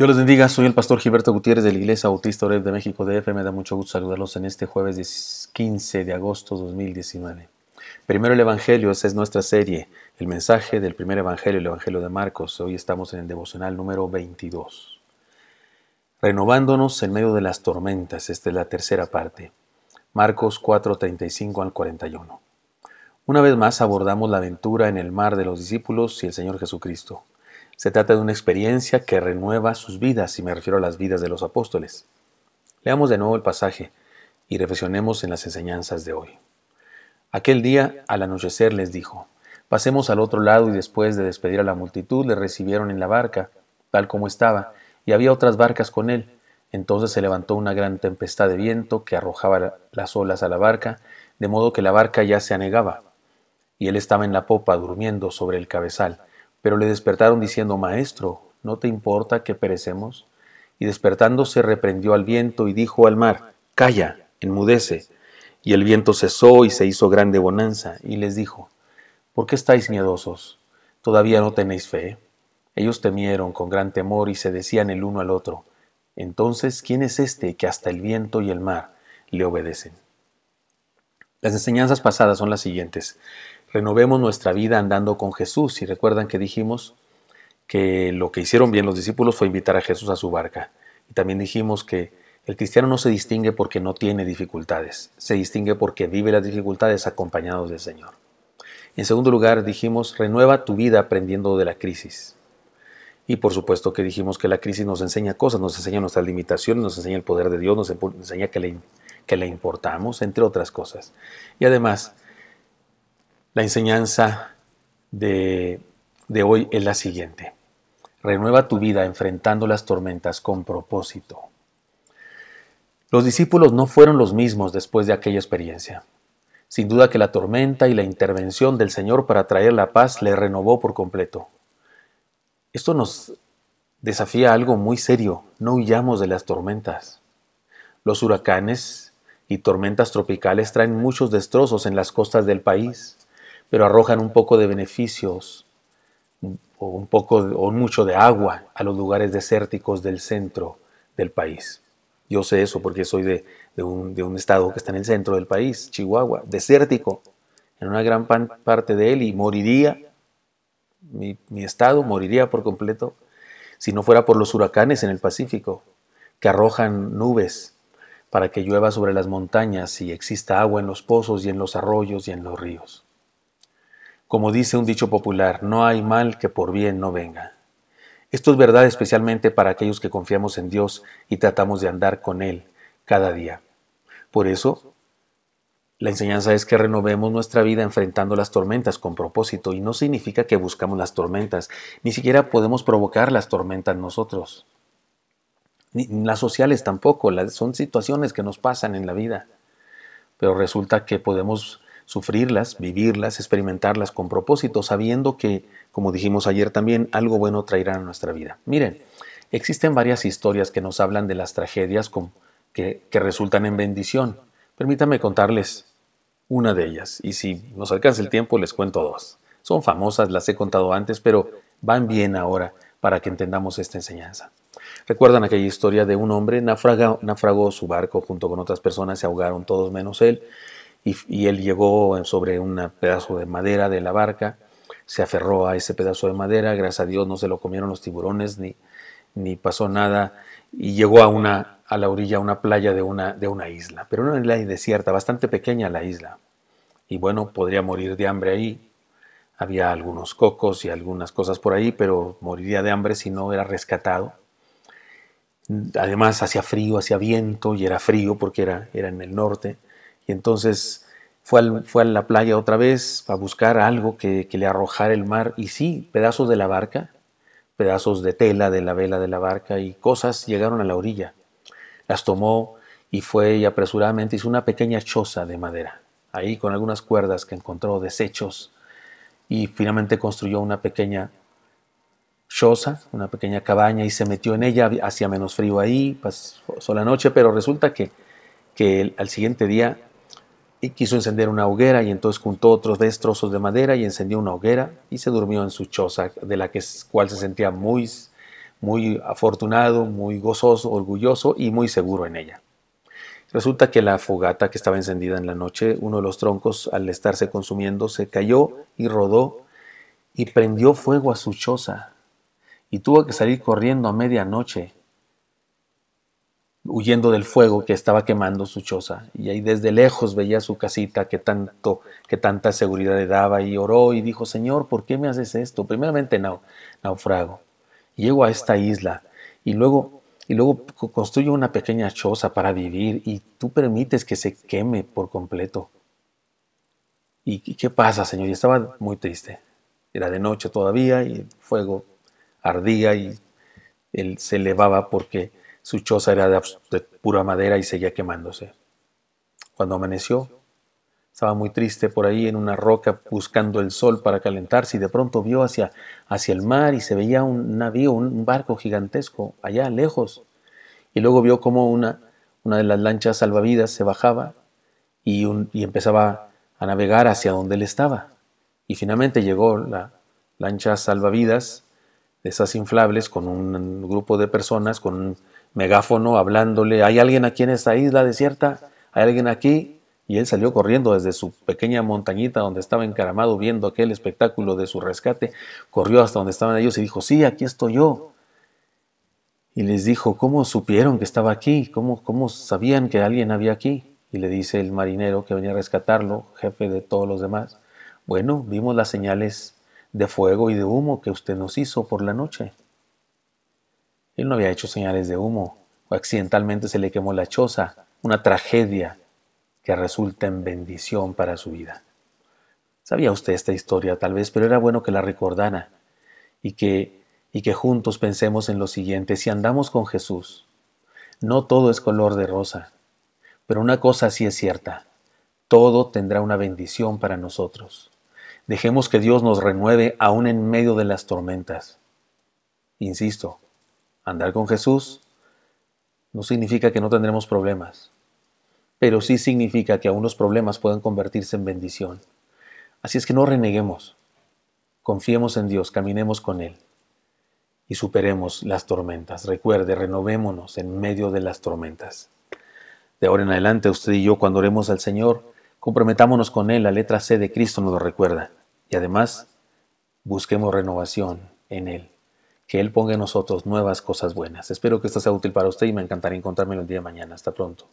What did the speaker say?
Dios les bendiga, soy el pastor Gilberto Gutiérrez de la Iglesia Bautista Oreb de México DF. Me da mucho gusto saludarlos en este jueves 15 de agosto 2019. Primero el Evangelio, esa es nuestra serie, el mensaje del primer Evangelio, el Evangelio de Marcos. Hoy estamos en el devocional número 22. Renovándonos en medio de las tormentas, esta es la tercera parte. Marcos 4:35 al 41. Una vez más abordamos la aventura en el mar de los discípulos y el Señor Jesucristo. Se trata de una experiencia que renueva sus vidas, y me refiero a las vidas de los apóstoles. Leamos de nuevo el pasaje y reflexionemos en las enseñanzas de hoy. Aquel día, al anochecer, les dijo: pasemos al otro lado, y después de despedir a la multitud, le recibieron en la barca, tal como estaba, y había otras barcas con él. Entonces se levantó una gran tempestad de viento que arrojaba las olas a la barca, de modo que la barca ya se anegaba. Y él estaba en la popa, durmiendo sobre el cabezal. Pero le despertaron diciendo: Maestro, ¿no te importa que perecemos? Y despertándose reprendió al viento y dijo al mar: Calla, enmudece. Y el viento cesó y se hizo grande bonanza. Y les dijo: ¿por qué estáis miedosos? ¿Todavía no tenéis fe? Ellos temieron con gran temor y se decían el uno al otro: Entonces, ¿quién es este que hasta el viento y el mar le obedecen? Las enseñanzas pasadas son las siguientes. Renovemos nuestra vida andando con Jesús. Y recuerdan que dijimos que lo que hicieron bien los discípulos fue invitar a Jesús a su barca. Y también dijimos que el cristiano no se distingue porque no tiene dificultades. Se distingue porque vive las dificultades acompañados del Señor. En segundo lugar, dijimos: renueva tu vida aprendiendo de la crisis. Y por supuesto que dijimos que la crisis nos enseña cosas, nos enseña nuestras limitaciones, nos enseña el poder de Dios, nos enseña que le importamos, entre otras cosas. Y además, la enseñanza de hoy es la siguiente: renueva tu vida enfrentando las tormentas con propósito. Los discípulos no fueron los mismos después de aquella experiencia. Sin duda que la tormenta y la intervención del Señor para traer la paz le renovó por completo. Esto nos desafía a algo muy serio: no huyamos de las tormentas. Los huracanes y tormentas tropicales traen muchos destrozos en las costas del país, pero arrojan un poco de beneficios o mucho de agua a los lugares desérticos del centro del país. Yo sé eso porque soy de un estado que está en el centro del país, Chihuahua, desértico, en una gran parte de él, y moriría, mi estado moriría por completo si no fuera por los huracanes en el Pacífico, que arrojan nubes para que llueva sobre las montañas y exista agua en los pozos y en los arroyos y en los ríos. Como dice un dicho popular: no hay mal que por bien no venga. Esto es verdad especialmente para aquellos que confiamos en Dios y tratamos de andar con Él cada día. Por eso, la enseñanza es que renovemos nuestra vida enfrentando las tormentas con propósito, y no significa que buscamos las tormentas, ni siquiera podemos provocar las tormentas nosotros. Ni las sociales tampoco, son situaciones que nos pasan en la vida. Pero resulta que podemos sufrirlas, vivirlas, experimentarlas con propósito, sabiendo que, como dijimos ayer también, algo bueno traerá a nuestra vida. Miren, existen varias historias que nos hablan de las tragedias que resultan en bendición. Permítanme contarles una de ellas, y si nos alcanza el tiempo les cuento dos. Son famosas, las he contado antes, pero van bien ahora para que entendamos esta enseñanza. ¿Recuerdan aquella historia de un hombre? Naufragó su barco junto con otras personas, se ahogaron todos menos él, y él llegó sobre un pedazo de madera de la barca, se aferró a ese pedazo de madera, gracias a Dios no se lo comieron los tiburones ni pasó nada, y llegó a la orilla, a una playa de una isla, pero una isla desierta, bastante pequeña la isla, y bueno, podría morir de hambre ahí. Había algunos cocos y algunas cosas por ahí, pero moriría de hambre si no era rescatado. Además hacía frío, hacía viento, y era frío porque era en el norte. Y entonces fue a la playa otra vez a buscar algo que le arrojara el mar. Y sí, pedazos de la barca, pedazos de tela de la vela de la barca y cosas llegaron a la orilla. Las tomó y fue y apresuradamente hizo una pequeña choza de madera, ahí con algunas cuerdas que encontró, desechos, y finalmente construyó una pequeña choza, una pequeña cabaña, y se metió en ella. Hacía menos frío ahí, pasó la noche, pero resulta que al siguiente día quiso encender una hoguera, y entonces juntó otros 10 trozos de madera y encendió una hoguera y se durmió en su choza, de la cual se sentía muy, muy afortunado, muy gozoso, orgulloso y muy seguro en ella. Resulta que la fogata que estaba encendida en la noche, uno de los troncos, al estarse consumiendo, se cayó y rodó y prendió fuego a su choza. Y tuvo que salir corriendo a medianoche, huyendo del fuego que estaba quemando su choza. Y ahí desde lejos veía su casita que tanta seguridad le daba, y oró y dijo: Señor, ¿por qué me haces esto? Primeramente naufrago. Llego a esta isla y luego construyo una pequeña choza para vivir, y tú permites que se queme por completo. ¿Y qué pasa, Señor? Y estaba muy triste. Era de noche todavía y el fuego ardía y él se elevaba porque su choza era de pura madera y seguía quemándose. Cuando amaneció, estaba muy triste por ahí en una roca buscando el sol para calentarse, y de pronto vio hacia el mar y se veía un navío, un barco gigantesco allá lejos. Y luego vio cómo una de las lanchas salvavidas se bajaba y empezaba a navegar hacia donde él estaba. Y finalmente llegó la lancha salvavidas de esas inflables con un grupo de personas con un megáfono hablándole: ¿hay alguien aquí en esta isla desierta? ¿Hay alguien aquí? Y él salió corriendo desde su pequeña montañita donde estaba encaramado viendo aquel espectáculo de su rescate. Corrió hasta donde estaban ellos y dijo: sí, aquí estoy yo. Y les dijo: ¿cómo supieron que estaba aquí? ¿Cómo sabían que alguien había aquí? Y le dice el marinero que venía a rescatarlo, jefe de todos los demás: bueno, vimos las señales de fuego y de humo que usted nos hizo por la noche. Él no había hecho señales de humo, o accidentalmente se le quemó la choza, una tragedia que resulta en bendición para su vida. Sabía usted esta historia tal vez, pero era bueno que la recordara y que juntos pensemos en lo siguiente: si andamos con Jesús, no todo es color de rosa, pero una cosa sí es cierta: todo tendrá una bendición para nosotros. Dejemos que Dios nos renueve aún en medio de las tormentas. Insisto, andar con Jesús no significa que no tendremos problemas, pero sí significa que aún los problemas pueden convertirse en bendición. Así es que no reneguemos, confiemos en Dios, caminemos con Él y superemos las tormentas. Recuerde, renovémonos en medio de las tormentas. De ahora en adelante, usted y yo, cuando oremos al Señor, comprometámonos con Él. La letra C de Cristo nos lo recuerda. Y además, busquemos renovación en Él. Que Él ponga en nosotros nuevas cosas buenas. Espero que esto sea útil para usted y me encantaría encontrarme el día de mañana. Hasta pronto.